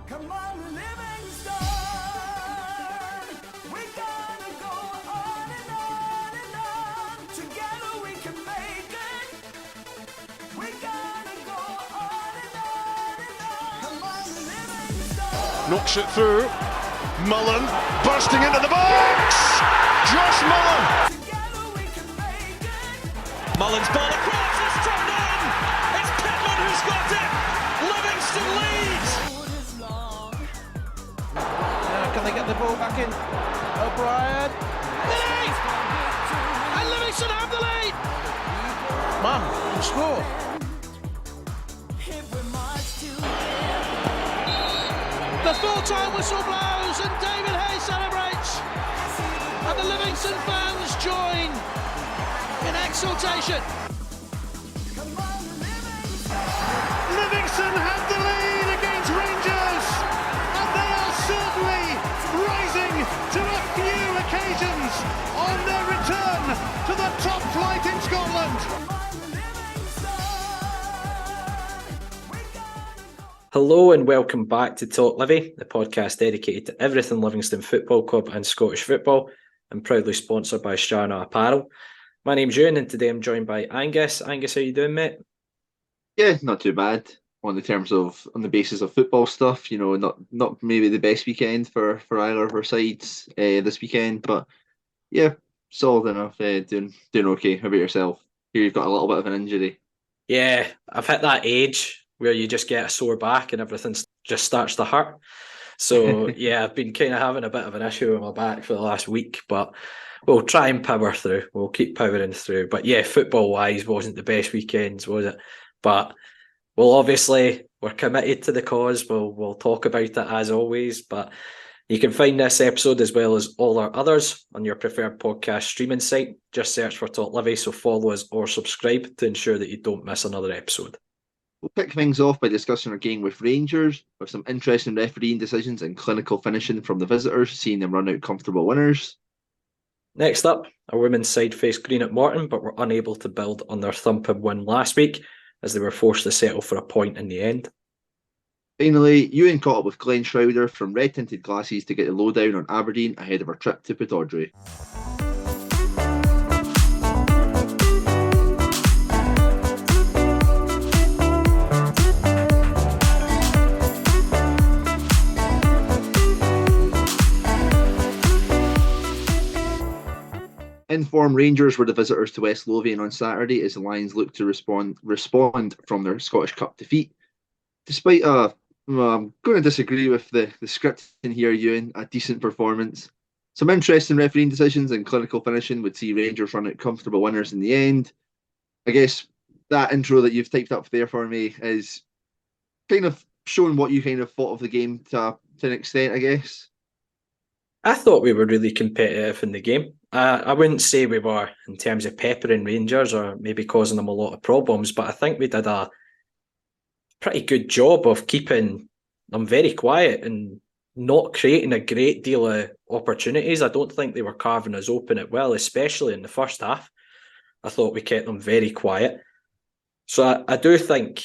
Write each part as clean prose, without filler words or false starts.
Come on, Livingston. We gotta go on and on and on. Together we can make it. We gotta go on and on and on. Come on, Livingston. Knocks it through. Mullen bursting into the box. Josh Mullen. Together we can make it. Mullen's ball across, it's turned in! It's Pittman who's got it! Livingston leads! Road is long. Can they get the ball back in? O'Brien. Lead! And Livingston have the lead! Man, can score. If we march together. The full-time whistle blows and David Hayes celebrates! And the Livingston fans join in exultation. Come on, Livingston. Livingston have the lead against Rangers, and they are certainly rising to a few occasions on their return to the top flight in Scotland. Come on, Livingston. We gotta go. Hello and welcome back to Talk Livi, the podcast dedicated to everything Livingston Football Club and Scottish football, and proudly sponsored by Strana Apparel. My name's Euan, and today I'm joined by Angus. Angus, how you doing, mate? Yeah, not too bad on the basis of football stuff. You know, not maybe the best weekend for either of our sides this weekend, but yeah, solid enough. Doing okay. How about yourself? Here you've got a little bit of an injury. Yeah, I've hit that age where you just get a sore back and everything just starts to hurt. So yeah, I've been kind of having a bit of an issue with my back for the last week, but we'll try and power through. We'll keep powering through. But yeah, football-wise, wasn't the best weekends, was it? But we're committed to the cause. We'll talk about it as always. But you can find this episode as well as all our others on your preferred podcast streaming site. Just search for Talk Livi, so follow us or subscribe to ensure that you don't miss another episode. We'll pick things off by discussing our game with Rangers, with some interesting refereeing decisions and clinical finishing from the visitors, seeing them run out comfortable winners. Next up, our women's side faced Greenock Morton, but were unable to build on their thumping win last week, as they were forced to settle for a point in the end. Finally, Euan caught up with Glen Schreuder from Red Tinted Glasses to get the lowdown on Aberdeen ahead of our trip to Pittodrie. Informed Rangers were the visitors to West Lothian on Saturday as the Lions looked to respond from their Scottish Cup defeat. Despite I'm going to disagree with the script in here, Euan, a decent performance. Some interesting refereeing decisions and clinical finishing would see Rangers run out comfortable winners in the end. I guess that intro that you've typed up there for me is kind of showing what you kind of thought of the game to an extent, I guess. I thought we were really competitive in the game. I wouldn't say we were in terms of peppering Rangers or maybe causing them a lot of problems, but I think we did a pretty good job of keeping them very quiet and not creating a great deal of opportunities. I don't think they were carving us open at will, especially in the first half. I thought we kept them very quiet. So I do think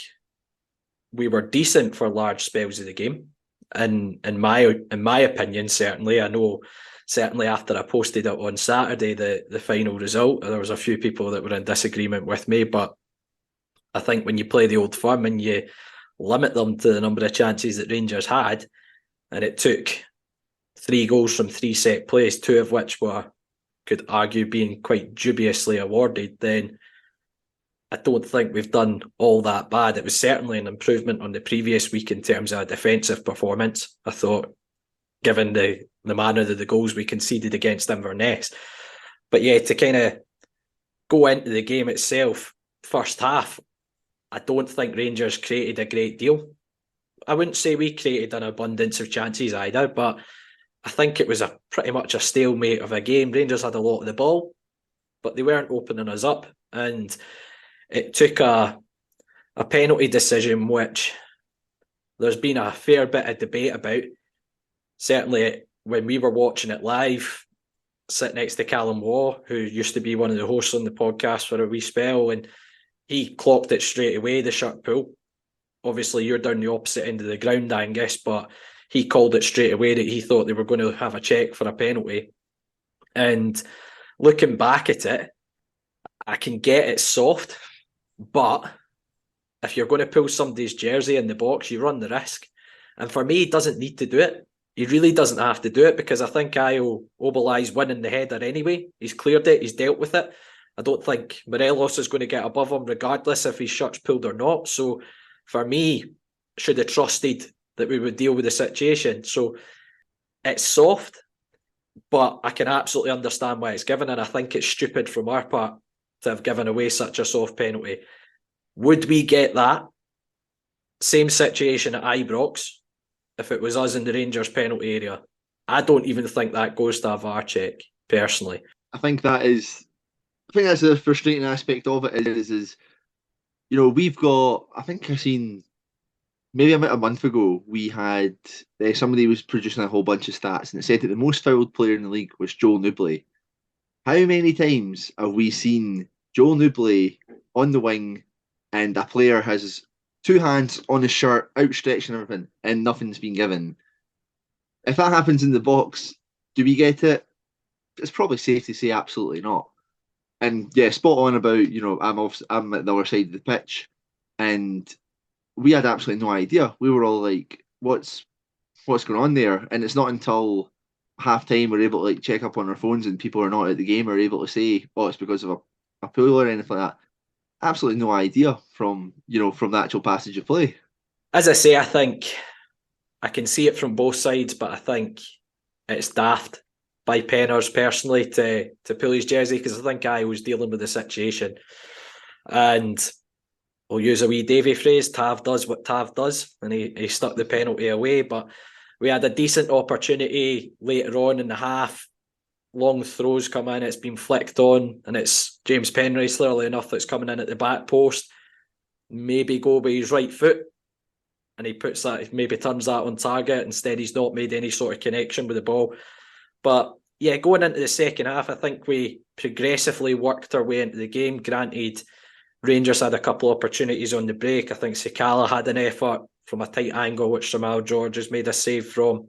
we were decent for large spells of the game. And in my opinion, certainly, I know certainly after I posted it on Saturday, the final result, there was a few people that were in disagreement with me, but I think when you play the old firm and you limit them to the number of chances that Rangers had, and it took 3 goals from 3 set plays, 2 of which were, could argue, being quite dubiously awarded, then I don't think we've done all that bad. It was certainly an improvement on the previous week in terms of a defensive performance, I thought, given the manner of the goals we conceded against Inverness. But yeah, to kind of go into the game itself, first half, I don't think Rangers created a great deal. I wouldn't say we created an abundance of chances either, but I think it was pretty much a stalemate of a game. Rangers had a lot of the ball, but they weren't opening us up. And it took a penalty decision, which there's been a fair bit of debate about. Certainly when we were watching it live, sitting next to Callum Waugh, who used to be one of the hosts on the podcast for a wee spell, and he clocked it straight away, the shirt pull. obviously you're down the opposite end of the ground, Angus, but he called it straight away that he thought they were going to have a check for a penalty. And looking back at it, I can get it's soft, but if you're going to pull somebody's jersey in the box, you run the risk. And for me, he doesn't need to do it. He really doesn't have to do it, because I think Ayo Obalai's winning the header anyway. He's cleared it. He's dealt with it. I don't think Morelos is going to get above him regardless if his shirt's pulled or not. So for me, should have trusted that we would deal with the situation. So it's soft, but I can absolutely understand why it's given, and I think it's stupid from our part to have given away such a soft penalty. Would we get that same situation at Ibrox if it was us in the Rangers penalty area? I don't even think that goes to a VAR check, personally. I think that's the frustrating aspect of it is we've got, I think I seen maybe about a month ago, we had somebody was producing a whole bunch of stats, and it said that the most fouled player in the league was Joel Noubley. How many times have we seen Joel Noubley on the wing and a player has two hands on his shirt, outstretched and everything, and nothing's been given? If that happens in the box, do we get it? It's probably safe to say absolutely not. And yeah, spot on about, I'm at the other side of the pitch, and we had absolutely no idea. We were all like, what's going on there? And it's not until half time we're able to check up on our phones and people are not at the game are able to say, oh, it's because of a pull or anything like that. Absolutely no idea from the actual passage of play. As I say, I think I can see it from both sides, but I think it's daft by Penners personally to pull his jersey, because I think I was dealing with the situation. And we'll use a wee Davy phrase, Tav does what Tav does, and he stuck the penalty away. But we had a decent opportunity later on in the half. Long throws come in, it's been flicked on, and it's James Penrice, clearly enough, that's coming in at the back post. Maybe go with his right foot, and he puts that, maybe turns that on target. Instead, he's not made any sort of connection with the ball. But yeah, going into the second half, I think we progressively worked our way into the game. Granted, Rangers had a couple of opportunities on the break. I think Sakala had an effort from a tight angle, which Jamal George has made a save from.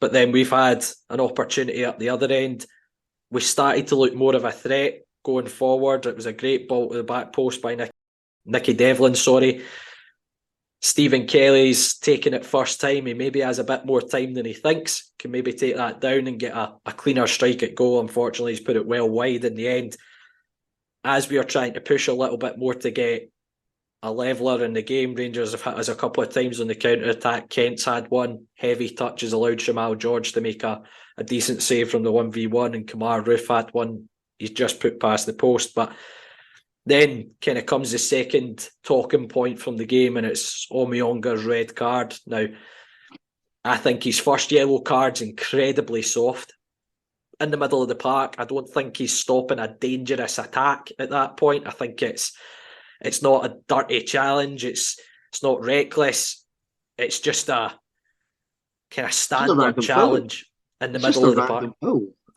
But then we've had an opportunity up the other end. We started to look more of a threat going forward. It was a great ball to the back post by Nicky Devlin, Stephen Kelly's taking it first time. He maybe has a bit more time than he thinks. Can maybe take that down and get a cleaner strike at goal. Unfortunately, he's put it well wide in the end. As we are trying to push a little bit more to get a leveller in the game, Rangers have hit us a couple of times on the counter-attack. Kent's had one. Heavy touches allowed Jamal George to make a decent save from the 1v1, and Kamar Roof had one he's just put past the post. But then kind of comes the second talking point from the game, and it's Omionga's red card. Now, I think his first yellow card's incredibly soft. In the middle of the park, I don't think he's stopping a dangerous attack at that point. I think it's not a dirty challenge. It's not reckless. It's just a kind of standard challenge in the middle of the park.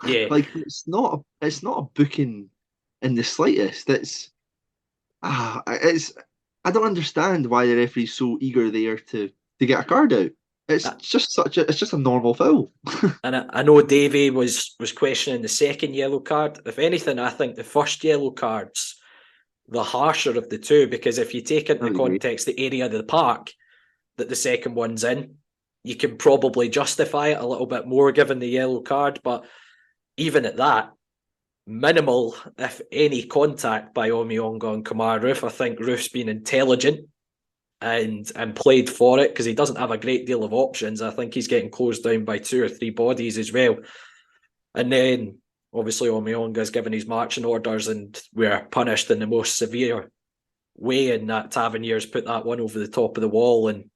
Yeah, like it's not a booking in the slightest. I don't understand why the referee's so eager there to get a card out. It's just a normal foul. And I know Davey was questioning the second yellow card. If anything, I think the first yellow card's the harsher of the two, because if you take into context the area of the park that the second one's in, you can probably justify it a little bit more given the yellow card. But even at that, minimal, if any, contact by Omionga and Kamar Roof. I think Roof's been intelligent and played for it, because he doesn't have a great deal of options. I think he's getting closed down by 2 or 3 bodies as well. And then obviously Omionga's given his marching orders, and we're punished in the most severe way, in that Tavernier's put that one over the top of the wall. And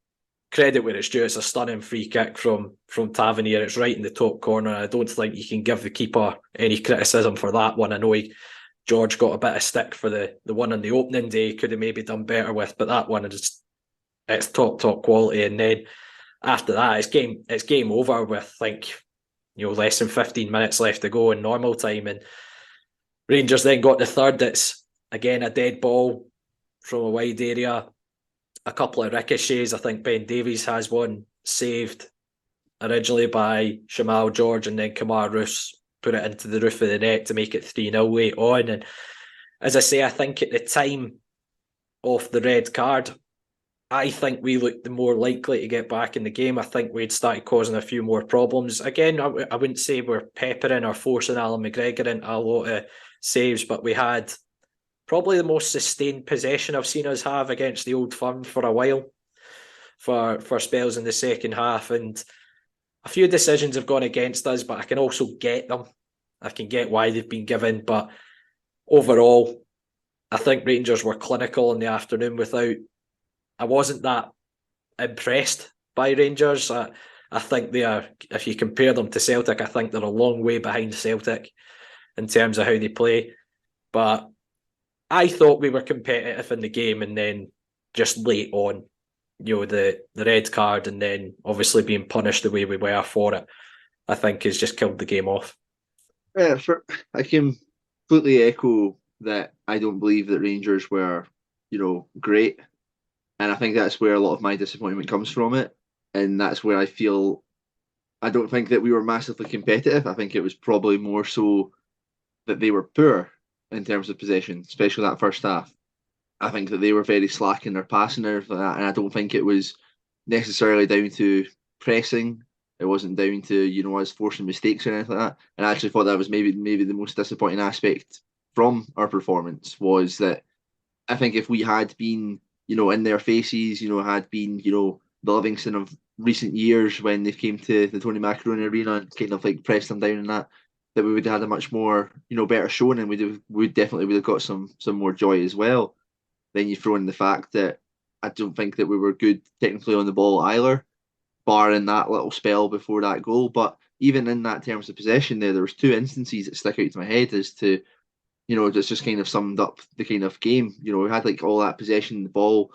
credit where it's due, it's a stunning free kick from Tavernier. It's right in the top corner. I don't think you can give the keeper any criticism for that one. I know George got a bit of stick for the one on the opening day, could have maybe done better with, but that one it's top quality. And then after that, it's game over with, I think, less than 15 minutes left to go in normal time, and Rangers then got the third. It's again a dead ball from a wide area. a couple of ricochets. I think Ben Davies has one saved originally by Shamal George, and then Kamar Roos put it into the roof of the net to make it 3-0 late on. And as I say, I think at the time of the red card, I think we looked the more likely to get back in the game. I think we'd started causing a few more problems. Again, I wouldn't say we're peppering or forcing Alan McGregor into a lot of saves, but we had probably the most sustained possession I've seen us have against the Old Firm for a while, for spells in the second half. And a few decisions have gone against us, but I can also get them. I can get why they've been given. But overall, I think Rangers were clinical in the afternoon. I wasn't that impressed by Rangers. I think they are, if you compare them to Celtic, I think they're a long way behind Celtic in terms of how they play. But I thought we were competitive in the game, and then just late on, the red card, and then obviously being punished the way we were for it, I think has just killed the game off. I can completely echo that. I don't believe that Rangers were, great. And I think that's where a lot of my disappointment comes from it. And that's where I feel I don't think that we were massively competitive. I think it was probably more so that they were poor in terms of possession, especially that first half. I think that they were very slack in their passing and everything like that. And I don't think it was necessarily down to pressing. It wasn't down to, us forcing mistakes or anything like that. And I actually thought that was maybe the most disappointing aspect from our performance, was that I think if we had been in their faces, had been, the Livingston of recent years when they came to the Tony Macaroni Arena and kind of like pressed them down in that we would have had a much more, better showing, and we definitely would have got some more joy as well. Then you throw in the fact that I don't think that we were good technically on the ball either, barring that little spell before that goal. But even in that terms of possession there was two instances that stick out to my head as to, that's just kind of summed up the kind of game. We had like all that possession, the ball,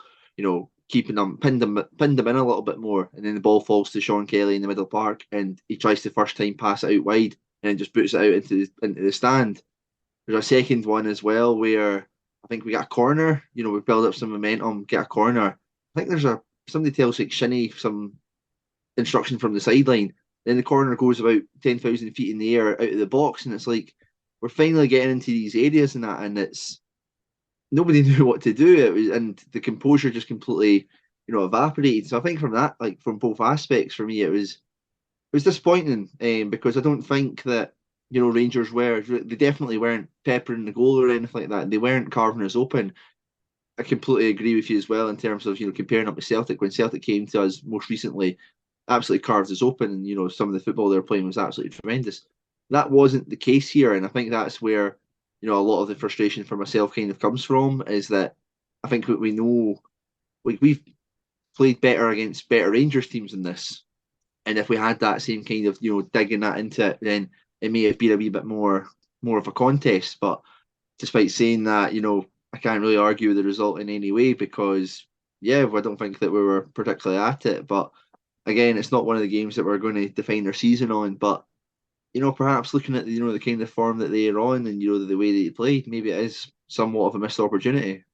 keeping them, pinned them in a little bit more, and then the ball falls to Sean Kelly in the middle park, and he tries to first time pass it out wide, and then just boots it out into the stand. There's a second one as well where I think we got a corner. We build up some momentum, get a corner. I think there's somebody tells like Shinnie some instruction from the sideline. Then the corner goes about 10,000 feet in the air out of the box, and it's like, we're finally getting into these areas and that, and it's nobody knew what to do. It was, and the composure just completely, evaporated. So I think from that, like from both aspects, for me, it was disappointing, because I don't think that Rangers they definitely weren't peppering the goal or anything like that. They weren't carving us open. I completely agree with you as well in terms of comparing up with Celtic. When Celtic came to us most recently, absolutely carved us open, and some of the football they were playing was absolutely tremendous. That wasn't the case here, and I think that's where a lot of the frustration for myself kind of comes from, is that I think what we know, we've played better against better Rangers teams than this, and if we had that same kind of digging that into it, then it may have been a wee bit more of a contest. But despite saying that, I can't really argue with the result in any way, because I don't think that we were particularly at it. But again, it's not one of the games that we're going to define our season on. But perhaps looking at the kind of form that they are on, and the way they played, maybe it is somewhat of a missed opportunity.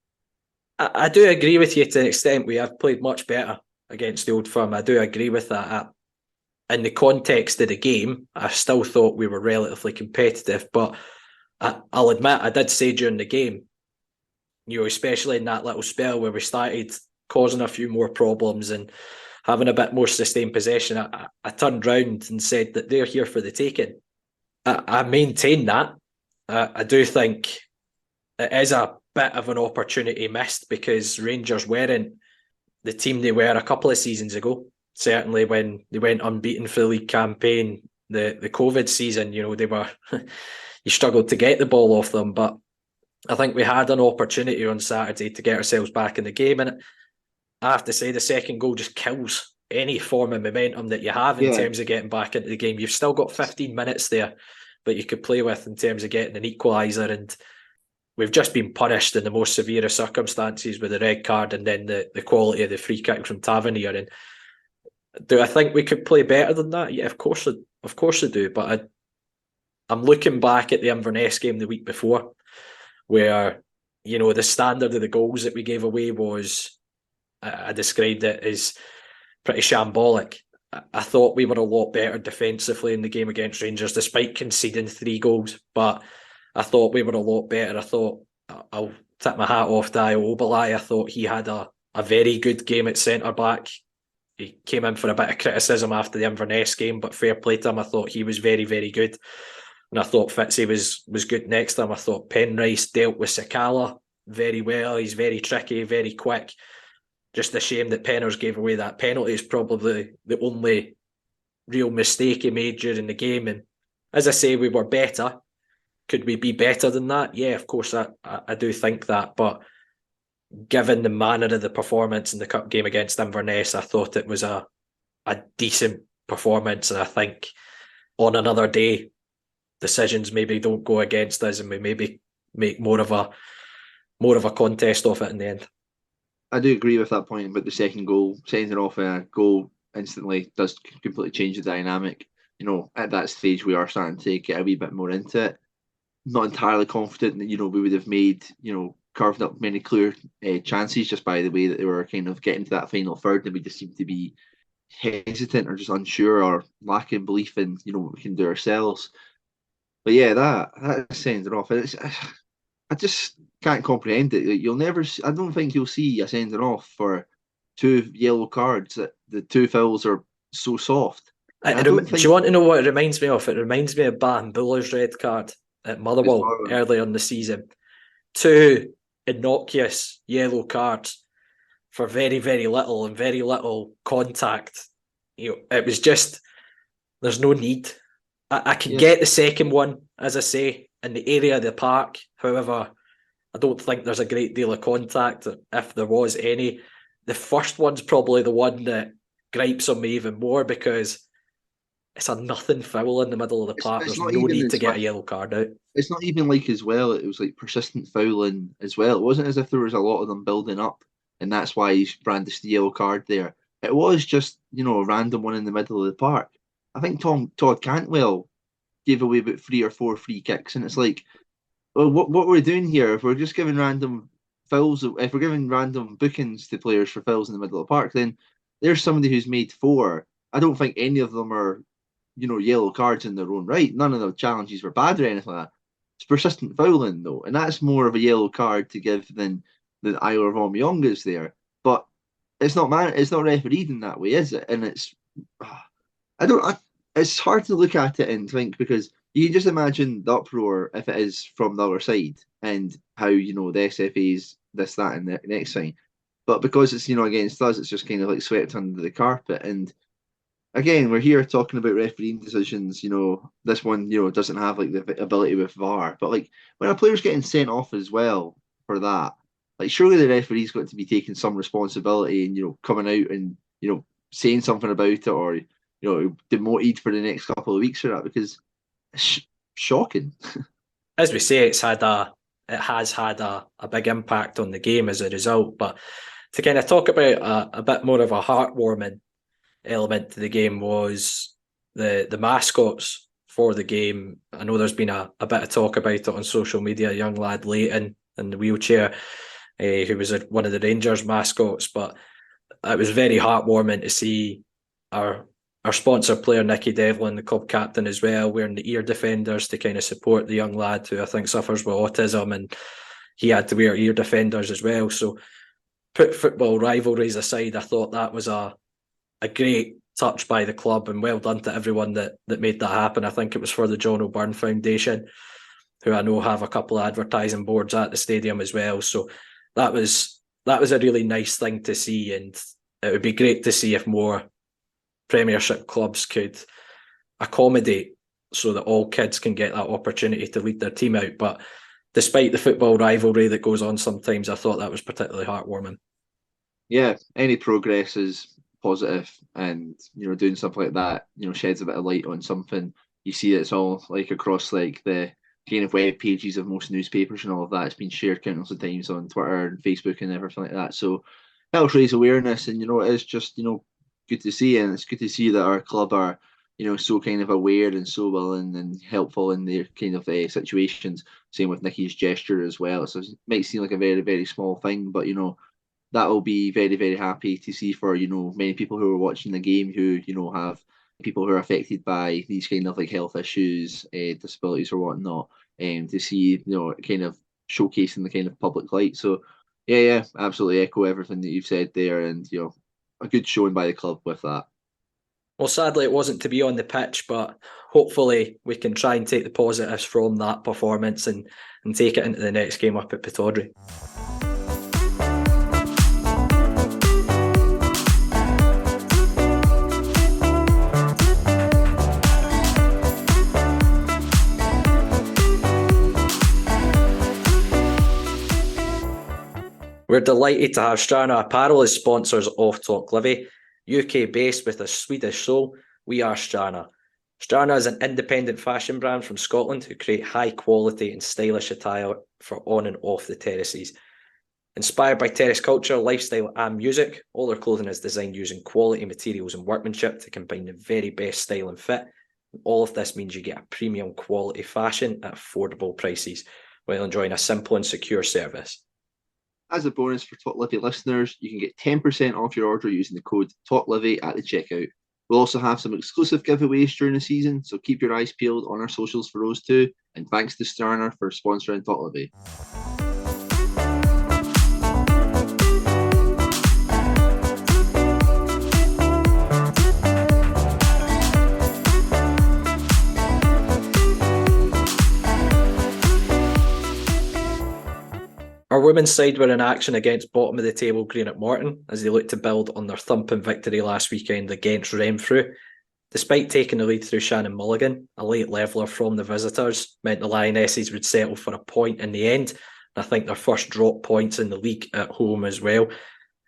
I do agree with you to an extent. We have played much better against the Old Firm. I do agree with that. In the context of the game, I still thought we were relatively competitive, but I'll admit I did say during the game, especially in that little spell where we started causing a few more problems and having a bit more sustained possession, I turned round and said that they're here for the taking. I maintain that. I do think it is a bit of an opportunity missed, because Rangers weren't the team they were a couple of seasons ago. Certainly when they went unbeaten for the league campaign, the COVID season, they were you struggled to get the ball off them. But I think we had an opportunity on Saturday to get ourselves back in the game, and I have to say the second goal just kills any form of momentum that you have in terms of getting back into the game. You've still got 15 minutes there that you could play with in terms of getting an equaliser, and we've just been punished in the most severe of circumstances with the red card, and then the quality of the free kick from Tavernier. And do I think we could play better than that? Yeah, of course I do. But I'm looking back at the Inverness game the week before, where the standard of the goals that we gave away was I described it as pretty shambolic. I thought we were a lot better defensively in the game against Rangers, despite conceding 3 goals. But I thought we were a lot better. I thought, I'll tip my hat off to Io Obalai. I thought he had a very good game at centre back. He came in for a bit of criticism after the Inverness game, but fair play to him. I thought he was very, very good. And I thought Fitzy was good next to him. I thought Penrice dealt with Sakala very well. He's very tricky, very quick. Just a shame that Penners gave away that penalty. It's probably the only real mistake he made during the game. And as I say, we were better. Could we be better than that? Yeah, of course, I do think that. But given the manner of the performance in the cup game against Inverness, I thought it was a decent performance. And I think on another day, decisions maybe don't go against us, and we maybe make more of a contest of it in the end. I do agree with that point about the second goal. Sending off a goal instantly does completely change the dynamic. At that stage, we are starting to get a wee bit more into it. Not entirely confident that, we would have made, carved up many clear chances just by the way that they were kind of getting to that final third, and we just seemed to be hesitant or just unsure or lacking belief in, what we can do ourselves. But yeah, that sending off. I just can't comprehend it. You'll never. I don't think you'll see a sending off for 2 yellow cards. That the 2 fouls are so soft. Do you want to know what it reminds me of? It reminds me of Bambula's red card at Motherwell earlier in the season. 2 innocuous yellow cards for very, very little and very little contact. It was just, there's no need. I can get the second one, as I say, in the area of the park. However, I don't think there's a great deal of contact, if there was any. The first one's probably the one that gripes on me even more, because it's a nothing foul in the middle of the park. There's no need to get a yellow card out. It's not even like, as well, it was like persistent fouling as well. It wasn't as if there was a lot of them building up, and that's why he brandished the yellow card there. It was just, a random one in the middle of the park. I think Todd Cantwell gave away about 3 or 4 free kicks, and it's like, well, what we're doing here, if we're just giving random fouls, if we're giving random bookings to players for fouls in the middle of the park, then there's somebody who's made 4. I don't think any of them are, yellow cards in their own right. None of the challenges were bad or anything like that. It's persistent fouling though, and that's more of a yellow card to give than Isla Aubameyang's there. But it's not refereed in that way, is it? And it's it's hard to look at it and think, because you can just imagine the uproar if it is from the other side, and how, the SFA's this, that, and the next thing. But because it's, against us, it's just kind of like swept under the carpet. And again, we're here talking about refereeing decisions. This one, doesn't have like the ability with VAR. But like, when a player's getting sent off as well for that, like, surely the referee's got to be taking some responsibility and, coming out and, saying something about it, or, demoted for the next couple of weeks for that, because it's shocking. As we say, it has had a big impact on the game as a result. But to kind of talk about a bit more of a heartwarming element to the game was the mascots for the game. I know there's been a bit of talk about it on social media. A young lad, Leighton, in the wheelchair, who was one of the Rangers mascots. But it was very heartwarming to see our sponsor player, Nicky Devlin, the club captain as well, wearing the ear defenders to kind of support the young lad who I think suffers with autism, and he had to wear ear defenders as well. So put football rivalries aside, I thought that was a great touch by the club, and well done to everyone that made that happen. I think it was for the John O'Byrne Foundation, who I know have a couple of advertising boards at the stadium as well. So that was a really nice thing to see, and it would be great to see if more Premiership clubs could accommodate so that all kids can get that opportunity to lead their team out. But despite the football rivalry that goes on sometimes, I thought that was particularly heartwarming. Yeah, any progress is positive, and doing something like that, sheds a bit of light on something. You see it's all like across like the kind of web pages of most newspapers and all of that. It's been shared countless of times on Twitter and Facebook and everything like that. So helps raise awareness, and it is just good to see, and it's good to see that our club are so kind of aware and so willing and helpful in their kind of situations. Same with Nicky's gesture as well. So it might seem like a very, very small thing, but that will be very, very happy to see for, many people who are watching the game who, have people who are affected by these kind of like health issues, disabilities or whatnot, to see, kind of showcasing the kind of public light. So yeah, absolutely echo everything that you've said there, and a good showing by the club with that. Well, sadly, it wasn't to be on the pitch, but hopefully we can try and take the positives from that performance and take it into the next game up at Pittodrie. We're delighted to have Strana Apparel as sponsors of Talk Livi. UK based with a Swedish soul, we are Strana. Strana is an independent fashion brand from Scotland who create high quality and stylish attire for on and off the terraces. Inspired by terrace culture, lifestyle and music, all their clothing is designed using quality materials and workmanship to combine the very best style and fit. All of this means you get a premium quality fashion at affordable prices while enjoying a simple and secure service. As a bonus for Talk Livi listeners, you can get 10% off your order using the code TalkLivi at the checkout. We'll also have some exclusive giveaways during the season, so keep your eyes peeled on our socials for those too. And thanks to Strana for sponsoring Talk Livi. Our women's side were in action against bottom of the table Greenock Morton as they looked to build on their thumping victory last weekend against Renfrew. Despite taking the lead through Shannon Mulligan, a late leveller from the visitors meant the Lionesses would settle for a point in the end. I think their first drop points in the league at home as well.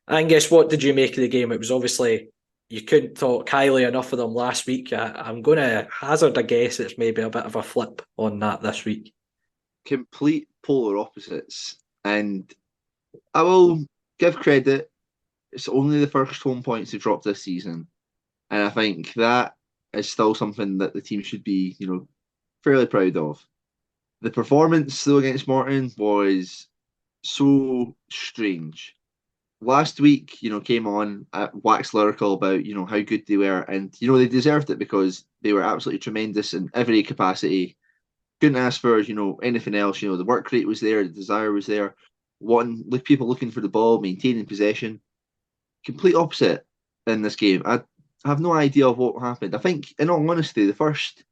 Angus, what did you make of the game? It was obviously, you couldn't talk highly enough of them last week. I'm going to hazard a guess it's maybe a bit of a flip on that this week. Complete polar opposites. And I will give credit, it's only the first home points they've dropped this season. And I think that is still something that the team should be, fairly proud of. The performance, though, against Morton was so strange. Last week, came on at wax lyrical about, how good they were. And, they deserved it because they were absolutely tremendous in every capacity. Couldn't ask for, anything else. The work rate was there, the desire was there. People looking for the ball, maintaining possession. Complete opposite in this game. I have no idea of what happened. I think, in all honesty, the first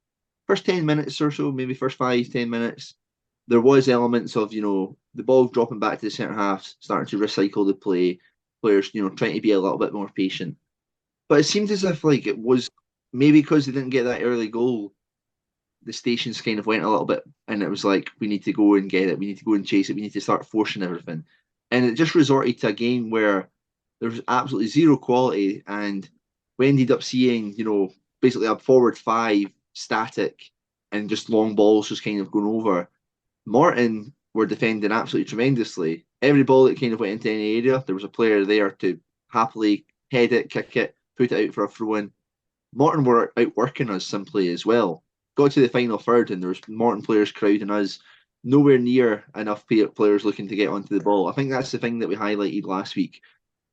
10 minutes or so, maybe first 5-10 minutes, there was elements of, the ball dropping back to the centre half, starting to recycle the play, players, trying to be a little bit more patient. But it seemed as if, it was maybe because they didn't get that early goal, the stations kind of went a little bit, and it was like, we need to go and get it, we need to go and chase it, we need to start forcing everything. And it just resorted to a game where there was absolutely zero quality, and we ended up seeing, basically a forward five static and just long balls just kind of going over. Morton were defending absolutely tremendously. Every ball that kind of went into any area, there was a player there to happily head it, kick it, put it out for a throw-in. Morton were outworking us simply as well. Got to the final third and there was Morton players crowding us, nowhere near enough players looking to get onto the ball. I think that's the thing that we highlighted last week.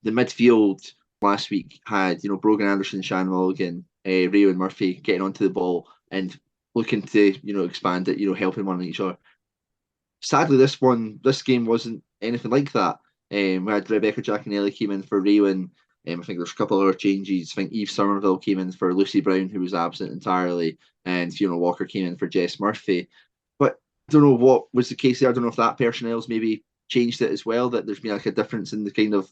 The midfield last week had, Brogan Anderson, Shannon Mulligan, Rio and Murphy getting onto the ball and looking to, expand it, helping one each other. Sadly, this game wasn't anything like that. We had Rebecca Giaconelli came in for Rio and I think there's a couple of other changes. I think Eve Somerville came in for Lucy Brown, who was absent entirely, and Fiona Walker came in for Jess Murphy. But I don't know what was the case there. I don't know if that personnel's maybe changed it as well, that there's been a difference in the kind of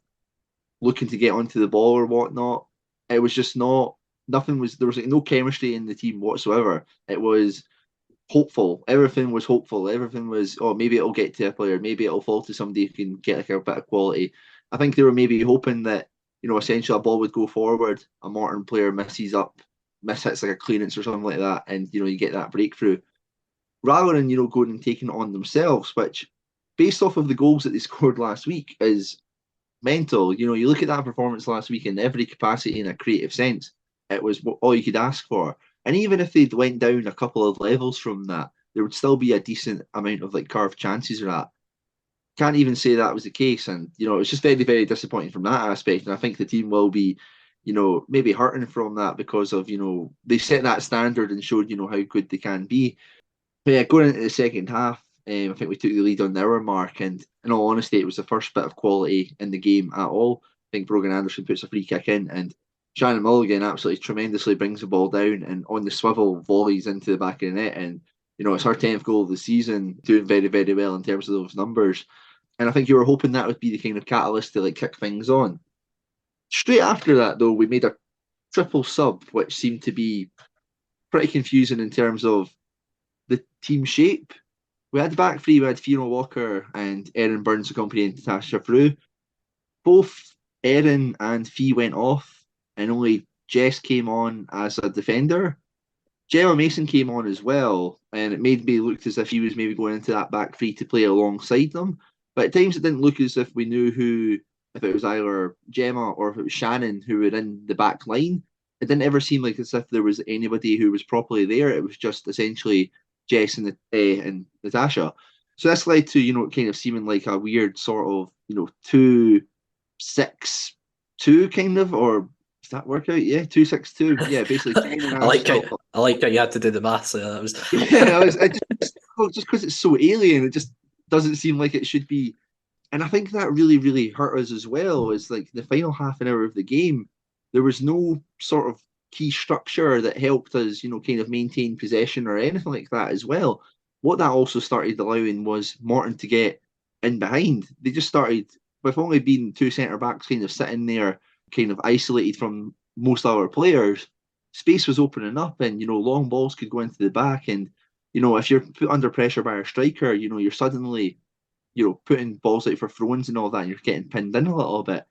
looking to get onto the ball or whatnot. It was just there was no chemistry in the team whatsoever. It was hopeful. Everything was hopeful. Everything was, maybe it'll get to a player. Maybe it'll fall to somebody who can get a bit of quality. I think they were maybe hoping that, essentially a ball would go forward, a Morton player misses hits like a clearance or something like that, and, you get that breakthrough. Rather than, going and taking it on themselves, which, based off of the goals that they scored last week, is mental. You look at that performance last week in every capacity in a creative sense, it was all you could ask for. And even if they'd went down a couple of levels from that, there would still be a decent amount of carved chances of that. can't even say that was the case. And, it was just very, very disappointing from that aspect. And I think the team will be, maybe hurting from that because of, they set that standard and showed, how good they can be. But yeah, going into the second half, I think we took the lead on the hour mark. And in all honesty, it was the first bit of quality in the game at all. I think Brogan Anderson puts a free kick in, and Shannon Mulligan absolutely tremendously brings the ball down and on the swivel volleys into the back of the net. And, it's her 10th goal of the season, doing very, very well in terms of those numbers. And I think you were hoping that would be the kind of catalyst to kick things on. Straight after that, though, we made a triple sub, which seemed to be pretty confusing in terms of the team shape. We had the back three, we had Fiona Walker and Erin Burns accompanying Natasha Frew. Both Erin and Fee went off, and only Jess came on as a defender. Gemma Mason came on as well, and it made me look as if he was maybe going into that back three to play alongside them. But at times it didn't look as if we knew if it was either Gemma or if it was Shannon who were in the back line. It didn't ever seem like as if there was anybody who was properly there. It was just essentially Jess and Natasha. So this led to, kind of seeming like a weird sort of, 2-6-2 kind of, or does that work out? Yeah, 2-6-2. Yeah, basically. I like how you had to do the maths. That was just because it's so alien, it just doesn't seem like it should be. And I think that really, really hurt us as well. Is like the final half an hour of the game, there was no sort of key structure that helped us, kind of maintain possession or anything like that as well. What that also started allowing was Morton to get in behind. They just started, with only being two centre backs kind of sitting there, kind of isolated from most other players, space was opening up, and long balls could go into the back. And if you're put under pressure by a striker, you're suddenly putting balls out for throw-ins and all that, and you're getting pinned in a little bit.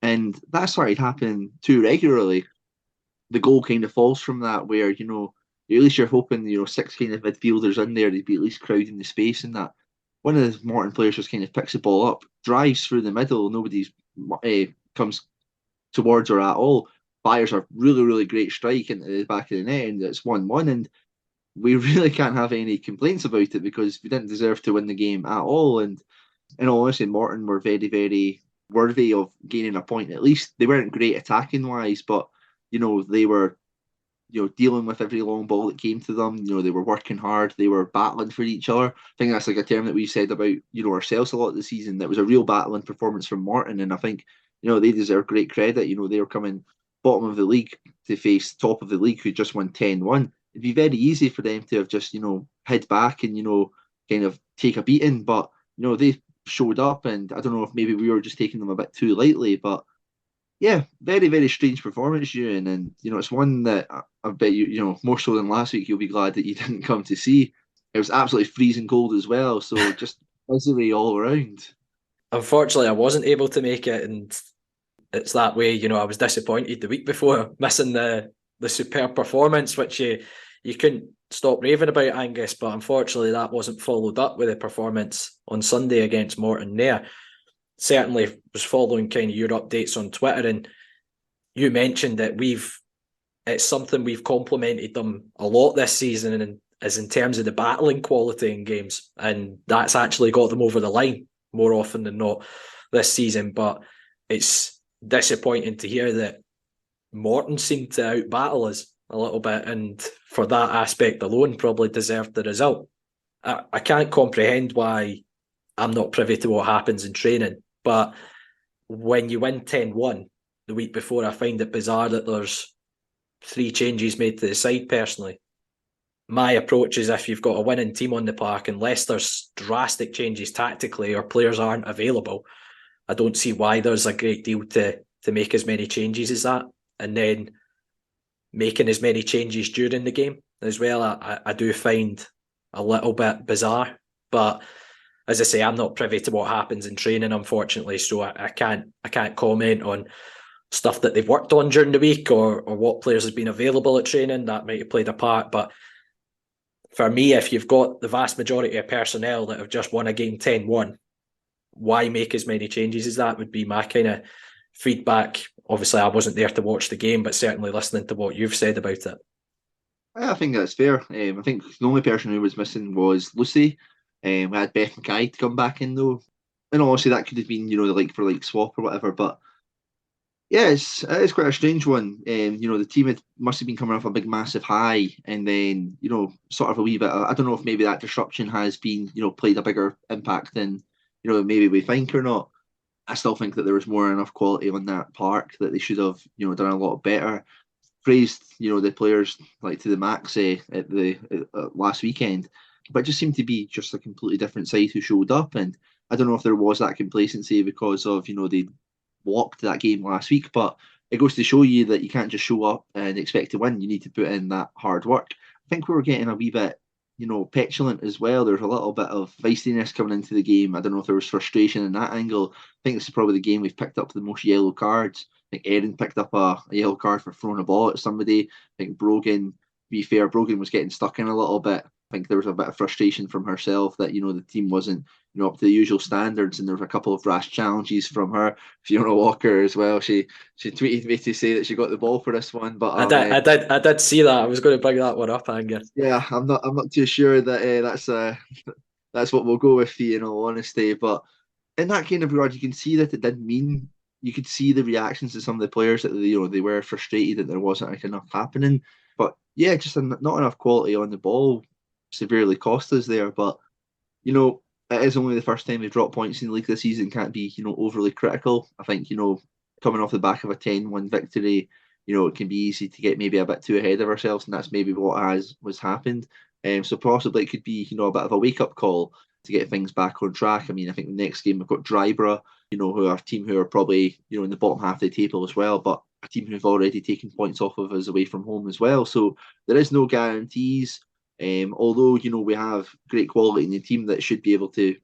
And that started happening too regularly. The goal kind of falls from that, where at least you're hoping 6 kind of midfielders in there, they'd be at least crowding the space, and that one of the Morton players just kind of picks the ball up, drives through the middle, nobody's comes towards her at all, fires a really, really great strike into the back of the net, and it's 1-1. And we really can't have any complaints about it because we didn't deserve to win the game at all. And in all honesty, Morton were very, very worthy of gaining a point at least. They weren't great attacking wise, but they were dealing with every long ball that came to them. They were working hard, they were battling for each other. I think that's like a term that we've said about ourselves a lot this season. That was a real battling performance from Morton, and I think they deserve great credit. They were coming bottom of the league to face top of the league who just won 10-1. It'd be very easy for them to have just head back and kind of take a beating, but they showed up, and I don't know if maybe we were just taking them a bit too lightly, but yeah, very, very strange performance, Euan, and it's one that I bet more so than last week, you'll be glad that you didn't come to see. It was absolutely freezing cold as well, so just misery all around. Unfortunately, I wasn't able to make it, and it's that way. I was disappointed the week before, missing the superb performance, which you couldn't stop raving about, Angus, but unfortunately that wasn't followed up with a performance on Sunday against Morton there. Certainly was following kind of your updates on Twitter, and you mentioned that it's something we've complimented them a lot this season, and is in terms of the battling quality in games, and that's actually got them over the line more often than not this season. But it's disappointing to hear that Morton seemed to outbattle us a little bit, and for that aspect alone probably deserved the result. I can't comprehend why. I'm not privy to what happens in training, but when you win 10-1 the week before, I find it bizarre that there's 3 changes made to the side personally. My approach is, if you've got a winning team on the park, unless there's drastic changes tactically or players aren't available, I don't see why there's a great deal to make as many changes as that. And then making as many changes during the game as well, I do find a little bit bizarre. But as I say, I'm not privy to what happens in training, unfortunately, so I can't comment on stuff that they've worked on during the week or what players have been available at training. That might have played a part. But for me, if you've got the vast majority of personnel that have just won a game 10-1, why make as many changes as that would be my kind of feedback. Obviously, I wasn't there to watch the game, but certainly listening to what you've said about it. I think that's fair. I think the only person who was missing was Lucy. We had Beth Mackay to come back in though. and obviously that could have been, the like for like swap or whatever, but yeah, it's quite a strange one. The team must have been coming off a big, massive high, and then sort of a wee bit. I don't know if maybe that disruption has been played a bigger impact than maybe we think or not. I still think that there was more enough quality on that park that they should have done a lot better. Praised the players like to the max at the last weekend, but it just seemed to be just a completely different side who showed up, and I don't know if there was that complacency because of they walked that game last week, but it goes to show you that you can't just show up and expect to win. You need to put in that hard work. I think we were getting a wee bit, petulant as well. There's a little bit of feistiness coming into the game. I don't know if there was frustration in that angle. I think this is probably the game we've picked up the most yellow cards. I think Erin picked up a yellow card for throwing a ball at somebody. I think Brogan, to be fair, Brogan was getting stuck in a little bit. I think there was a bit of frustration from herself that the team wasn't up to the usual standards, and there was a couple of rash challenges from her. Fiona Walker as well. She tweeted me to say that she got the ball for this one, but I did see that. I was going to bring that one up, Angus. Yeah, I'm not too sure that that's what we'll go with, in all honesty. But in that kind of regard, you can see that it did mean. You could see the reactions to some of the players that they were frustrated that there wasn't enough happening. But yeah, just not enough quality on the ball severely cost us there. But it is only the first time we've dropped points in the league this season. Can't be overly critical. I think coming off the back of a 10-1 victory, it can be easy to get maybe a bit too ahead of ourselves, and that's maybe what was happened. So possibly it could be a bit of a wake up call to get things back on track. I mean, I think the next game we've got Dryborough, who are a team who are probably in the bottom half of the table as well, but a team who've already taken points off of us away from home as well. So there is no guarantees. Although we have great quality in the team that should be able to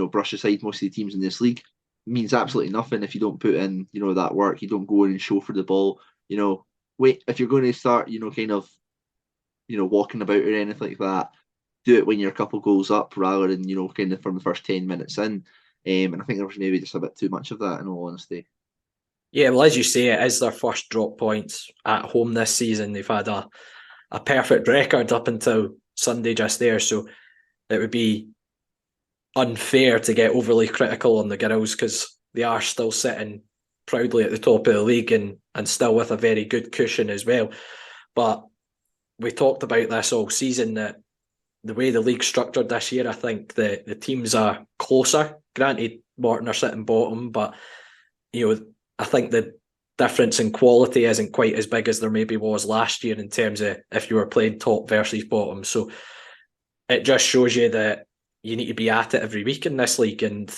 brush aside most of the teams in this league, it means absolutely nothing if you don't put in that work. You don't go in and show for the ball. Wait, if you're going to start kind of walking about or anything like that, do it when you're a couple goals up rather than kind of from the first 10 minutes in. And I think there was maybe just a bit too much of that, in all honesty. Yeah, well, as you say, it is their first drop points at home this season. They've had a perfect record up until Sunday just there, so it would be unfair to get overly critical on the girls because they are still sitting proudly at the top of the league and still with a very good cushion as well. But we talked about this all season, that the way the league's structured this year, I think the teams are closer. Granted, Morton are sitting bottom, but I think the difference in quality isn't quite as big as there maybe was last year in terms of if you were playing top versus bottom. So it just shows you that you need to be at it every week in this league, and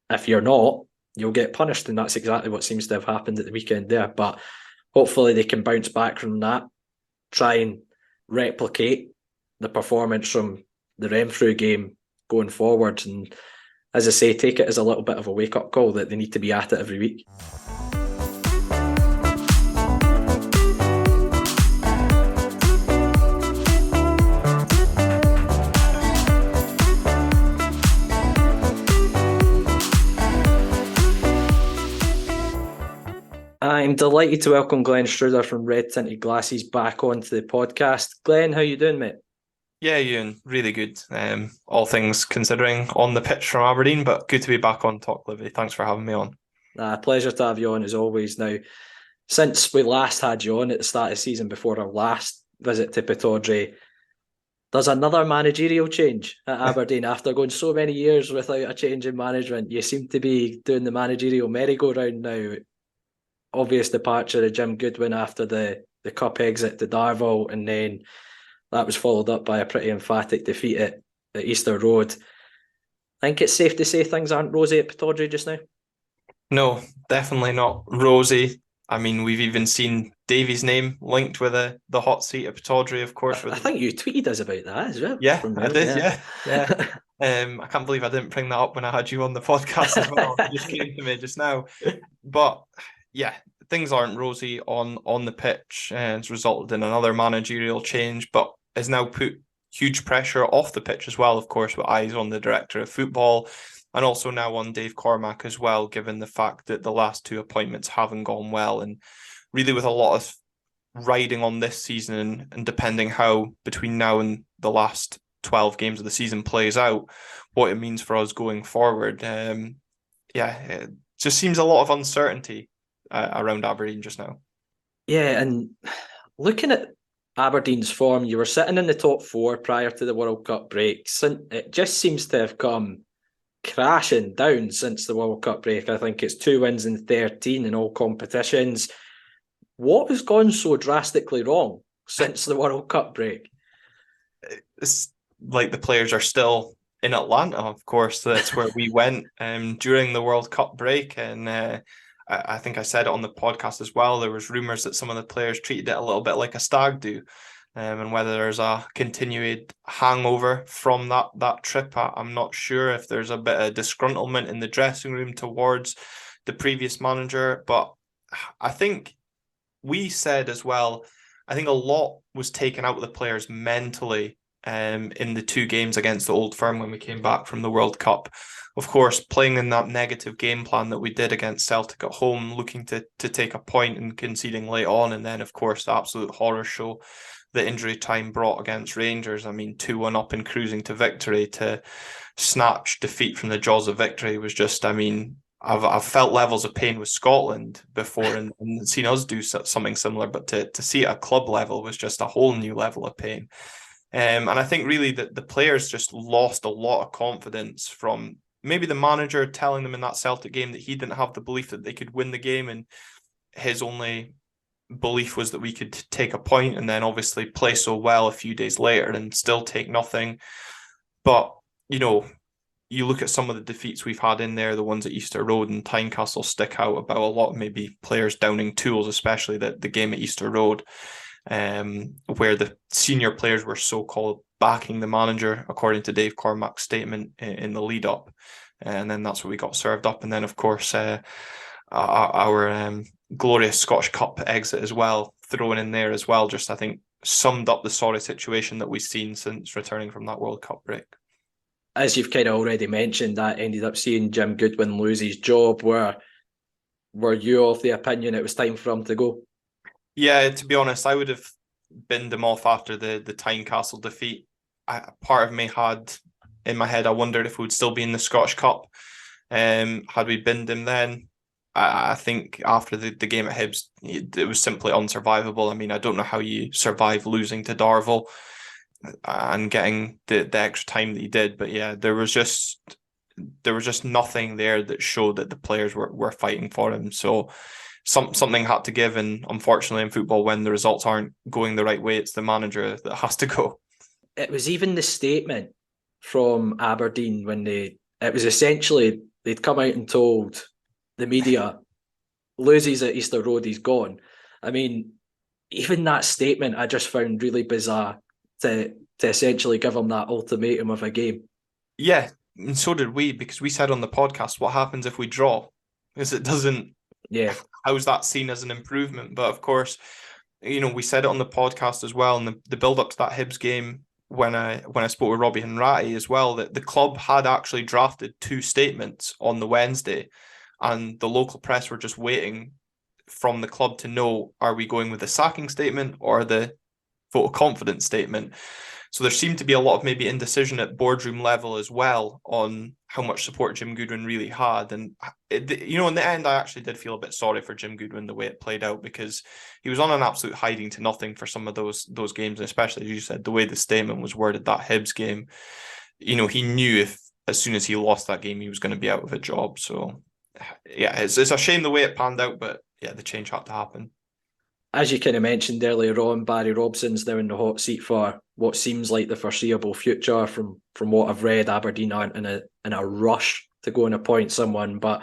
if you're not, you'll get punished, and that's exactly what seems to have happened at the weekend there. But hopefully they can bounce back from that, try and replicate the performance from the Renfrew game going forward, and as I say, take it as a little bit of a wake-up call that they need to be at it every week. I'm delighted to welcome Glen Schreuder from Red Tinted Glasses back onto the podcast. Glen, how you doing, mate? Yeah, Euan, really good. All things considering, on the pitch from Aberdeen, but good to be back on Talk Livi. Thanks for having me on. Pleasure to have you on as always. Now, since we last had you on at the start of the season before our last visit to Pittodrie, there's another managerial change at Aberdeen. After going so many years without a change in management, you seem to be doing the managerial merry-go-round now. Obvious departure of Jim Goodwin after the cup exit to Darvel, and then that was followed up by a pretty emphatic defeat at Easter Road. I think it's safe to say things aren't rosy at Pittodrie just now. No, definitely not rosy. I mean, we've even seen Davy's name linked with the hot seat at Pittodrie, of course. I think you tweeted us about that as well. Yeah, I did, yeah. I can't believe I didn't bring that up when I had you on the podcast as well. It just came to me just now. But yeah, things aren't rosy on the pitch, and it's resulted in another managerial change, but has now put huge pressure off the pitch as well, of course, with eyes on the director of football, and also now on Dave Cormack as well, given the fact that the last two appointments haven't gone well, and really with a lot of riding on this season and depending how between now and the last 12 games of the season plays out, what it means for us going forward. it just seems a lot of uncertainty around Aberdeen just now. Yeah, and looking at Aberdeen's form, you were sitting in the top 4 prior to the World Cup break. It just seems to have come crashing down since the World Cup break. I think it's 2 wins in 13 in all competitions. What has gone so drastically wrong since the World Cup break? It's like the players are still in Atlanta, of course. That's where we went during the World Cup break. And I think I said it on the podcast as well. There was rumours that some of the players treated it a little bit like a stag do. And whether there's a continued hangover from that trip, I'm not sure. If there's a bit of disgruntlement in the dressing room towards the previous manager. But I think we said as well, I think a lot was taken out of the players mentally in the 2 games against the Old Firm when we came back from the World Cup. Of course, playing in that negative game plan that we did against Celtic at home, looking to take a point and conceding late on. And then, of course, the absolute horror show the injury time brought against Rangers. I mean, 2-1 up and cruising to victory, to snatch defeat from the jaws of victory was just, I mean, I've felt levels of pain with Scotland before and seen us do something similar, but to see it at club level was just a whole new level of pain. And I think really that the players just lost a lot of confidence from maybe the manager telling them in that Celtic game that he didn't have the belief that they could win the game, and his only belief was that we could take a point, and then obviously play so well a few days later and still take nothing. But, you know, you look at some of the defeats we've had in there, the ones at Easter Road and Tynecastle stick out about a lot, maybe players downing tools, especially the game at Easter Road, where the senior players were so-called backing the manager, according to Dave Cormack's statement in the lead-up. And then that's what we got served up. And then, of course, our glorious Scottish Cup exit as well, thrown in there as well, just I think summed up the sorry situation that we've seen since returning from that World Cup break. As you've kind of already mentioned, that ended up seeing Jim Goodwin lose his job. Were you of the opinion it was time for him to go? Yeah, to be honest, I would have binned him off after the Tynecastle defeat. Part of me had in my head, I wondered if we would still be in the Scottish Cup. Had we binned him then? I think after the game at Hibs, it was simply unsurvivable. I mean, I don't know how you survive losing to Darvel and getting the extra time that he did. But yeah, there was just nothing there that showed that the players were fighting for him. So something had to give, and unfortunately in football, when the results aren't going the right way, it's the manager that has to go. It was even the statement from Aberdeen when it was essentially they'd come out and told the media, loses at Easter Road, he's gone. I mean, even that statement I just found really bizarre to essentially give him that ultimatum of a game. Yeah, and so did we, because we said on the podcast, what happens if we draw? Because it doesn't. Yeah. How's that seen as an improvement? But of course, you know, we said it on the podcast as well, and the build up to that Hibs game, when I spoke with Robbie Hanratty as well, that the club had actually drafted 2 statements on the Wednesday, and the local press were just waiting from the club to know, are we going with the sacking statement or the vote of confidence statement? So there seemed to be a lot of maybe indecision at boardroom level as well on how much support Jim Goodwin really had. And, in the end, I actually did feel a bit sorry for Jim Goodwin the way it played out, because he was on an absolute hiding to nothing for some of those games, and especially, as you said, the way the statement was worded, that Hibs game, you know, he knew if as soon as he lost that game, he was going to be out of a job. So, yeah, it's a shame the way it panned out, but yeah, the change had to happen. As you kind of mentioned earlier on, Barry Robson's now in the hot seat for what seems like the foreseeable future. From what I've read, Aberdeen aren't in a rush to go and appoint someone. But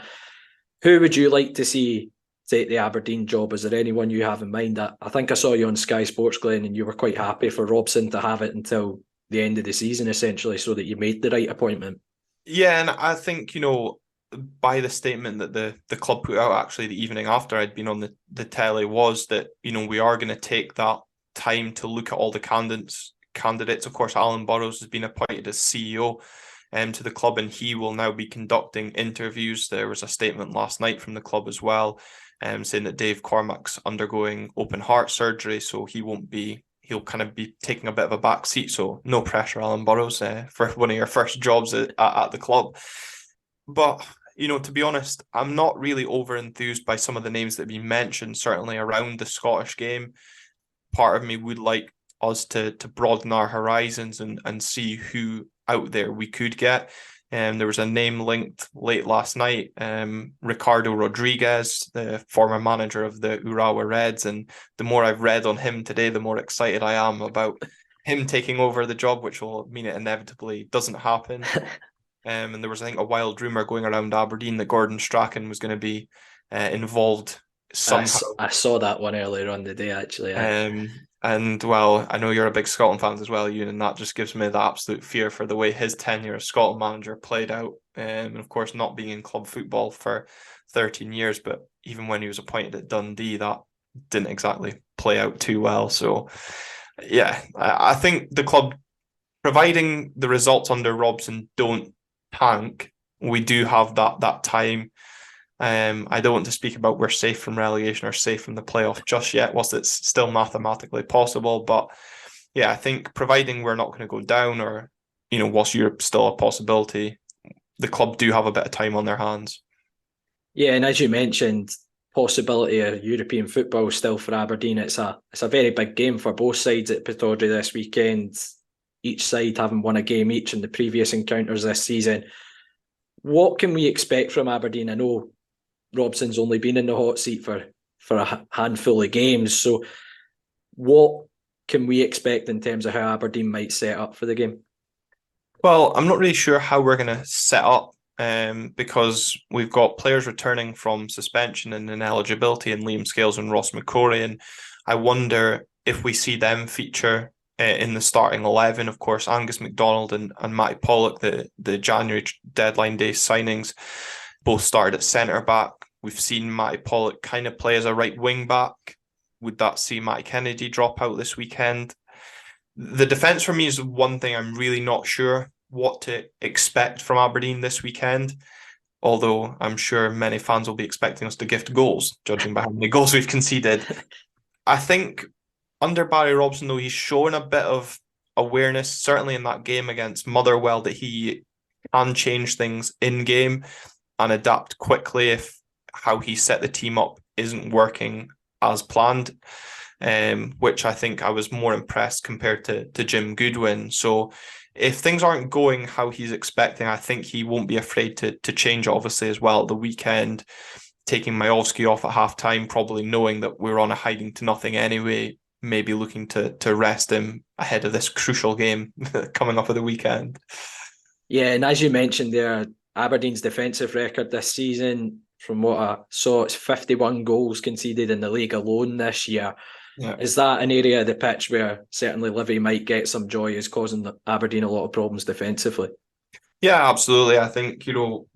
who would you like to see take the Aberdeen job? Is there anyone you have in mind? I think I saw you on Sky Sports, Glenn, and you were quite happy for Robson to have it until the end of the season, essentially, so that you made the right appointment. Yeah, and I think, you know, by the statement that the club put out actually the evening after I'd been on the telly, was that, you know, we are going to take that time to look at all the candidates. Of course, Alan Burrows has been appointed as CEO to the club, and he will now be conducting interviews. There was a statement last night from the club as well, saying that Dave Cormack's undergoing open heart surgery, so he'll kind of be taking a bit of a back seat. So no pressure, Alan Burrows, for one of your first jobs at the club. But to be honest, I'm not really over enthused by some of the names that have been mentioned, certainly around the Scottish game. Part of me would like us to broaden our horizons and see who out there we could get. There was a name linked late last night, Ricardo Rodriguez, the former manager of the Urawa Reds. And the more I've read on him today, the more excited I am about him taking over the job, which will mean it inevitably doesn't happen. And there was, I think, a wild rumour going around Aberdeen that Gordon Strachan was going to be involved somehow. I saw that one earlier on the day, actually. And, well, I know you're a big Scotland fan as well, Euan, and that just gives me the absolute fear for the way his tenure as Scotland manager played out. And, of course, not being in club football for 13 years, but even when he was appointed at Dundee, that didn't exactly play out too well. So, yeah, I think the club, providing the results under Robson don't tank, we do have that time. I don't want to speak about we're safe from relegation or safe from the playoff just yet, whilst it's still mathematically possible. But yeah, I think providing we're not going to go down, or whilst Europe's still a possibility, the club do have a bit of time on their hands. Yeah, and as you mentioned, possibility of European football still for Aberdeen. It's a very big game for both sides at Pittodrie this weekend. Each side having won a game each in the previous encounters this season. What can we expect from Aberdeen? I know Robson's only been in the hot seat for a handful of games. So what can we expect in terms of how Aberdeen might set up for the game? Well, I'm not really sure how we're going to set up because we've got players returning from suspension and ineligibility in Liam Scales and Ross McCrory. And I wonder if we see them feature in the starting 11. Of course, Angus MacDonald and Matty Pollock, the January deadline day signings, both started at centre-back. We've seen Matty Pollock kind of play as a right wing-back. Would that see Matty Kennedy drop out this weekend? The defence for me is one thing I'm really not sure what to expect from Aberdeen this weekend, although I'm sure many fans will be expecting us to gift goals, judging by how many goals we've conceded. I think under Barry Robson, though, he's shown a bit of awareness, certainly in that game against Motherwell, that he can change things in-game and adapt quickly if how he set the team up isn't working as planned, which I think I was more impressed compared to Jim Goodwin. So if things aren't going how he's expecting, I think he won't be afraid to change, obviously, as well at the weekend, taking Majowski off at half-time, probably knowing that we're on a hiding to nothing anyway, maybe looking to rest him ahead of this crucial game coming up at the weekend. Yeah, and as you mentioned there, Aberdeen's defensive record this season, from what I saw, it's 51 goals conceded in the league alone this year. Yeah. Is that an area of the pitch where certainly Livi might get some joy, is causing Aberdeen a lot of problems defensively? Yeah, absolutely. I think,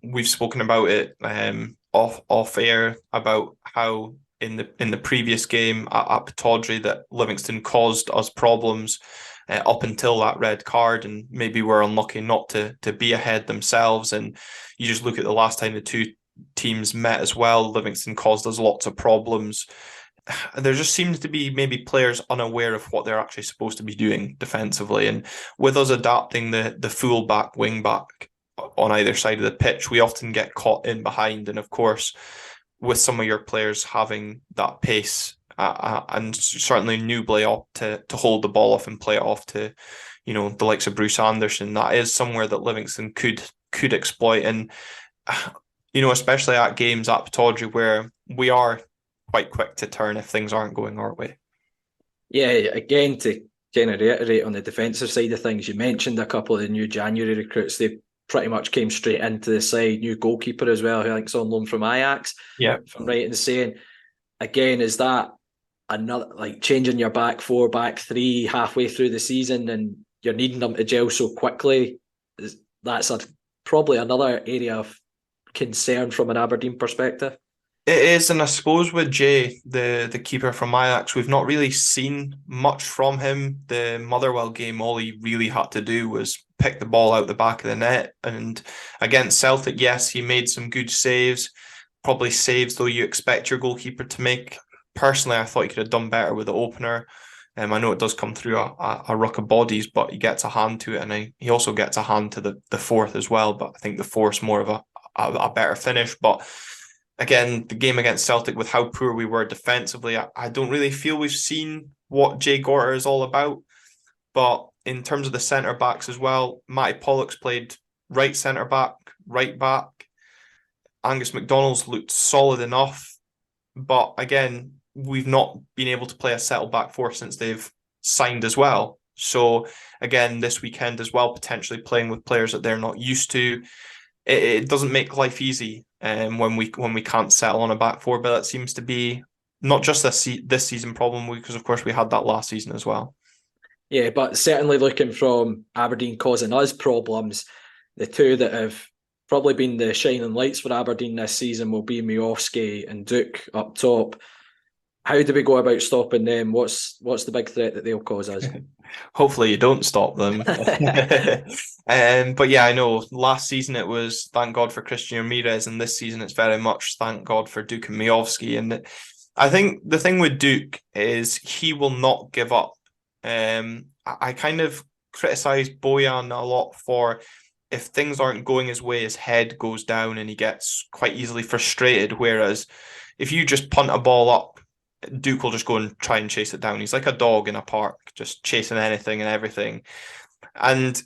we've spoken about it off air about how in the previous game at Pittodrie that Livingston caused us problems up until that red card, and maybe were unlucky not to be ahead themselves. And you just look at the last time the two teams met as well, Livingston caused us lots of problems. There just seems to be maybe players unaware of what they're actually supposed to be doing defensively. And with us adapting the full back, wing back on either side of the pitch, we often get caught in behind. And of course, with some of your players having that pace, and certainly Newbley up to hold the ball off and play it off to, the likes of Bruce Anderson, that is somewhere that Livingston could exploit. And, especially at games at Pittodrie where we are quite quick to turn if things aren't going our way. Yeah, again, to kind of reiterate on the defensive side of things, you mentioned a couple of the new January recruits. They pretty much came straight into the side. New goalkeeper as well, who I think's on loan from Ajax. Yeah. If I'm right in saying. Again, is that another, like, changing your back four, back three halfway through the season and you're needing them to gel so quickly? That's probably another area of concern from an Aberdeen perspective. It is, and I suppose with Jay, the keeper from Ajax, we've not really seen much from him. The Motherwell game, all he really had to do was pick the ball out the back of the net. And against Celtic, yes, he made some good saves, probably saves though you expect your goalkeeper to make. Personally, I thought he could have done better with the opener. I know it does come through a ruck of bodies, but he gets a hand to it, and he also gets a hand to the fourth as well. But I think the fourth's more of a a better finish. But again, the game against Celtic, with how poor we were defensively, I don't really feel we've seen what Jay Gorter is all about. But in terms of the centre backs as well, Matty Pollock's played right centre back, right back. Angus MacDonald's looked solid enough. But again, we've not been able to play a settled back four since they've signed as well. So again, this weekend as well, potentially playing with players that they're not used to. It doesn't make life easy when we can't settle on a back four, but that seems to be not just this season problem, because of course we had that last season as well. Yeah, but certainly looking from Aberdeen causing us problems, the two that have probably been the shining lights for Aberdeen this season will be Miovski and Duke up top. How do we go about stopping them? What's the big threat that they'll cause us? Hopefully you don't stop them. But yeah, I know last season it was thank God for Christian Ramirez, and this season it's very much thank God for Duke and Miovski. And I think the thing with Duke is he will not give up. I kind of criticise Bojan a lot for, if things aren't going his way, his head goes down and he gets quite easily frustrated. Whereas if you just punt a ball up, Duke will just go and try and chase it down. He's like a dog in a park, just chasing anything and everything. And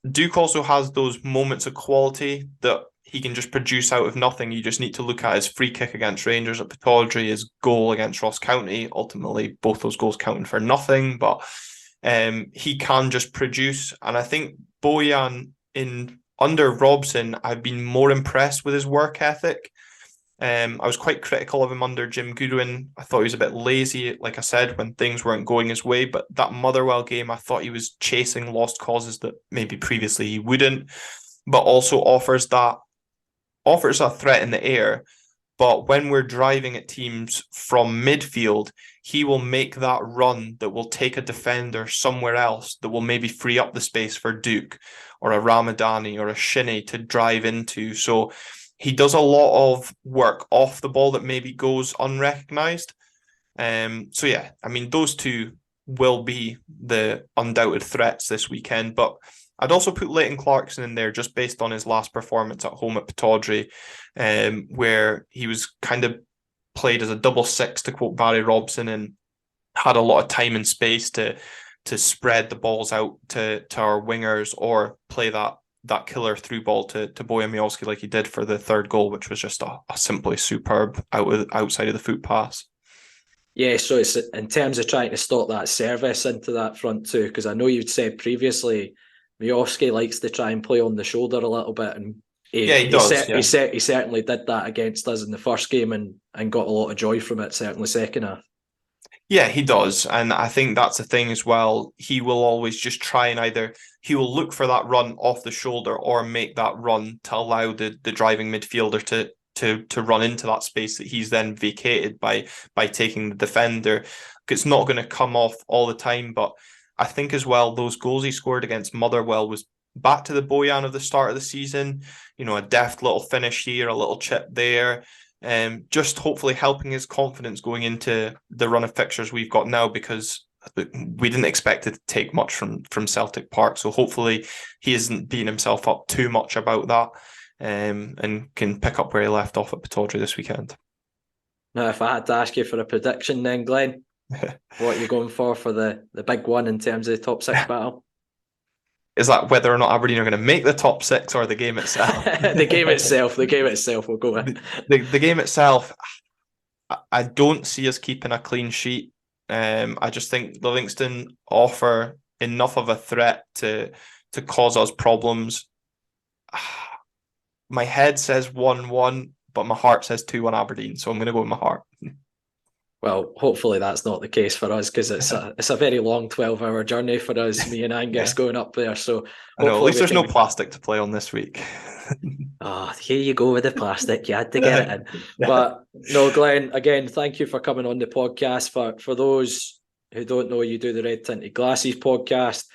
Duke also has those moments of quality that he can just produce out of nothing. You just need to look at his free kick against Rangers at Pittodrie, his goal against Ross County. Ultimately, both those goals counting for nothing, but he can just produce. And I think Bojan, under Robson, I've been more impressed with his work ethic. I was quite critical of him under Jim Goodwin. I thought he was a bit lazy, like I said, when things weren't going his way. But that Motherwell game, I thought he was chasing lost causes that maybe previously he wouldn't, but also offers that threat in the air. But when we're driving at teams from midfield, he will make that run that will take a defender somewhere else, that will maybe free up the space for Duke or a Ramadani or a Shinnie to drive into. So he does a lot of work off the ball that maybe goes unrecognised. So yeah, I mean, those two will be the undoubted threats this weekend. But I'd also put Leighton Clarkson in there just based on his last performance at home at Pittodrie, where he was kind of played as a double six, to quote Barry Robson, and had a lot of time and space to spread the balls out to our wingers or play that killer through ball to Bojan Miovski like he did for the third goal, which was just a simply superb outside of the foot pass. Yeah, so it's in terms of trying to stop that service into that front two, because I know you'd said previously Miovski likes to try and play on the shoulder a little bit, and he certainly did that against us in the first game and got a lot of joy from it, certainly second half. Yeah, he does. And I think that's the thing as well. He will always just try and he will look for that run off the shoulder or make that run to allow the driving midfielder to run into that space that he's then vacated by taking the defender. It's not going to come off all the time, but I think as well, those goals he scored against Motherwell was back to the Bojan of the start of the season. You know, a deft little finish here, a little chip there. Just hopefully helping his confidence going into the run of fixtures we've got now, because we didn't expect it to take much from Celtic Park. So hopefully he isn't beating himself up too much about that, and can pick up where he left off at Pittodrie this weekend. Now, if I had to ask you for a prediction then, Glenn, what are you going for the big one in terms of the top six battle? Is that whether or not Aberdeen are going to make the top six, or the game itself? The game itself we'll go with. The game itself, I don't see us keeping a clean sheet. I just think Livingston offer enough of a threat to cause us problems. My head says 1-1, but my heart says 2-1 Aberdeen, so I'm going to go with my heart. Well, hopefully that's not the case for us, because it's a very long 12-hour journey for us, me and Angus going up there. So I know, at least there's no plastic to play on this week. Here you go with the plastic. You had to get it in. But no, Glenn, again, thank you for coming on the podcast. For those who don't know, you do the Red Tinted Glasses podcast.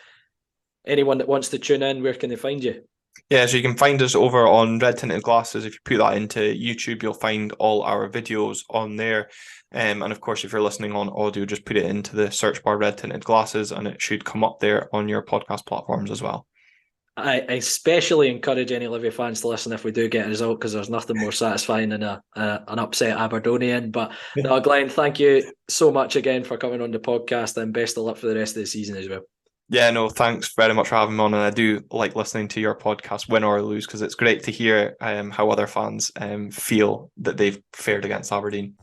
Anyone that wants to tune in, where can they find you? Yeah, so you can find us over on Red Tinted Glasses. If you put that into YouTube, you'll find all our videos on there. And of course, if you're listening on audio, just put it into the search bar Red Tinted Glasses and it should come up there on your podcast platforms as well. I especially encourage any Livy fans to listen if we do get a result, because there's nothing more satisfying than an upset Aberdonian. But no, Glenn, thank you so much again for coming on the podcast, and best of luck for the rest of the season as well. Yeah, no, thanks very much for having me on, and I do like listening to your podcast, win or lose, because it's great to hear how other fans feel that they've fared against Aberdeen.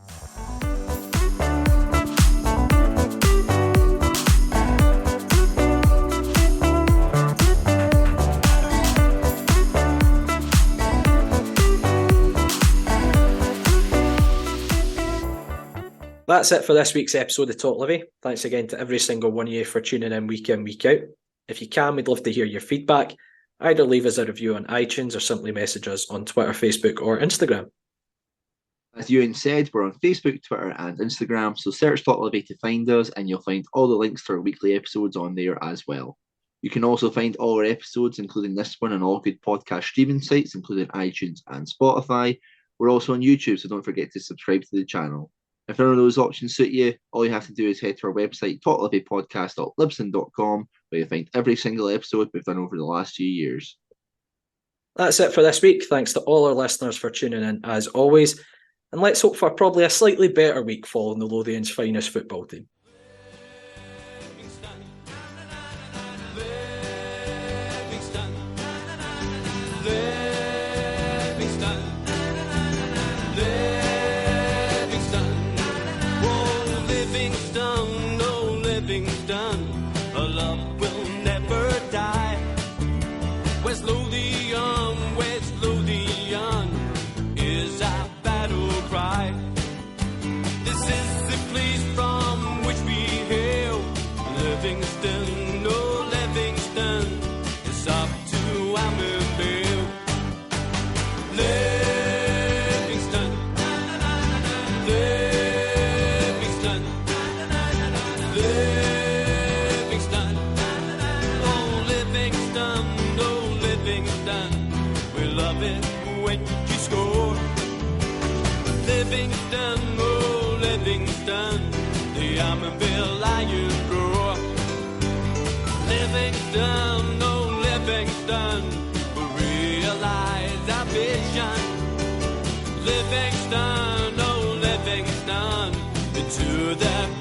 That's it for this week's episode of Talk Livi. Thanks again to every single one of you for tuning in, week out. If you can, we'd love to hear your feedback. Either leave us a review on iTunes or simply message us on Twitter, Facebook or Instagram. As Euan said, we're on Facebook, Twitter and Instagram, so search Talk Livi to find us, and you'll find all the links to our weekly episodes on there as well. You can also find all our episodes, including this one, on all good podcast streaming sites, including iTunes and Spotify. We're also on YouTube, so don't forget to subscribe to the channel. If none of those options suit you, all you have to do is head to our website, talklivipodcast.libsyn.com, where you'll find every single episode we've done over the last few years. That's it for this week. Thanks to all our listeners for tuning in as always. And let's hope for probably a slightly better week following the Lothian's finest football team. West Lothian is our battle cry. This is the place from which we hail. Livingston, oh Livingston, it's up to Amberville. Livingston, Livingston, Livingston, oh Livingston. We love it when you score. Livingston, oh Livingston, the Amberville Lions roar. Livingston, oh Livingston, we realize our vision. Livingston, oh Livingston, into the